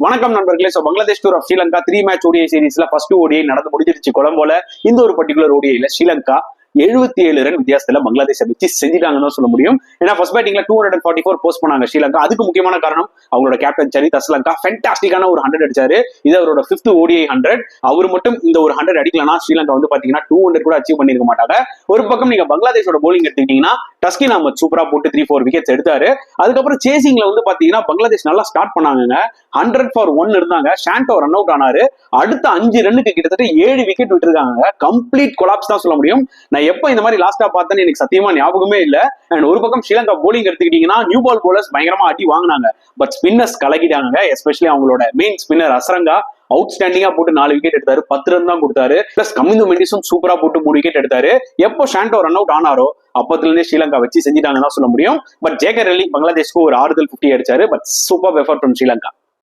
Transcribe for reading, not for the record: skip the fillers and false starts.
வணக்கம் நண்பர்களே. So Bangladesh tour of Sri Lanka 3 match ODI சீரீஸ்ல ஃபர்ஸ்ட் ஓடிஐ நடந்து முடிஞ்சிருச்சு கொலம்போல. இந்த ஒரு பர்டிகுலர் ஓடிஐல ஸ்ரீலங்கா 77 ரன் வித்தியாசத்துல பங்களாதேஷை வச்சு செஞ்சுட்டாங்கன்னு சொல்ல முடியும். ஏன்னா ஃபர்ஸ்ட் பேட்டிங்ல 244 போஸ்ட் பண்ணாங்க ஸ்ரீலங்கா. அதுக்கு முக்கியமான காரணம் அவங்களோட கேப்டன் சரித் அஸ்லங்கா ஃபென்டாஸ்டிக்கான ஒரு 100 அடிச்சாரு. இது அவரோட 5th ஓடிஐ 100. அவர் மட்டும் இந்த ஒரு 100 அடிக்கலனா ஸ்ரீலங்கா வந்து பாத்தீங்கன்னா 200 கூட அச்சீவ் பண்ணிருக்க மாட்டாங்க. ஒரு பக்கம் நீங்க பங்களாதேஷோட போலிங் எடுத்துக்கிட்டீங்கன்னா டஸ்கின் அஹ்மத் சூப்பரா போட்டு 3-4 விக்கெட்ஸ் எடுத்தாரு. அதுக்கப்புறம் சேசிங்ல வந்து பாத்தீங்கன்னா பங்களாதேஷ் நல்லா ஸ்டார்ட் பண்ணாங்க. 100 for 1 இருந்தாங்க. ஷாண்டோ ரன் அவுட் ஆனாரு. அடுத்த 5 ரன்னுக்கு கிட்டத்தட்ட 7 விக்கெட் விட்டுருக்காங்க. கம்ப்ளீட் கொலாப்ஸ் தான் சொல்ல முடியும். நான் எப்ப இந்த மாதிரி லாஸ்டா பார்த்தேன்னு எனக்கு சத்தியமா ஞாபகமே இல்ல. அண்ட் ஒரு பக்கம் ஸ்ரீலங்கா போலிங் எடுத்துக்கிட்டீங்கன்னா நியூ பால் போலர்ஸ் பயங்கரமா அடி வாங்கினாங்க. பட் ஸ்பின்னர்ஸ் கலக்கிட்டாங்க. எஸ்பெஷலி அவங்களோட மெயின் ஸ்பின்னர் அஸ்ரங்கா அவுட்ஸ்டாண்டிங்கா போட்டு 4 விக்கெட் எடுத்தாரு. 10 ரன் தான் கொடுத்தாரு. பிளஸ் கமிந்து மெண்டிஸும் சூப்பரா போட்டு 3 விக்கெட் எடுத்தாரு. எப்போ ஷாண்டோ ரன் அவுட் ஆனாரோ அப்பத்துல இருந்தே ஸ்ரீலங்கா வச்சு செஞ்சுட்டாங்கன்னு தான் சொல்ல முடியும். பட் ஜேகர் அலி பங்களாதேஷ்க்கு ஒரு ஆறுதல் 50 அடிச்சாரு. But super effort from Sri Lanka.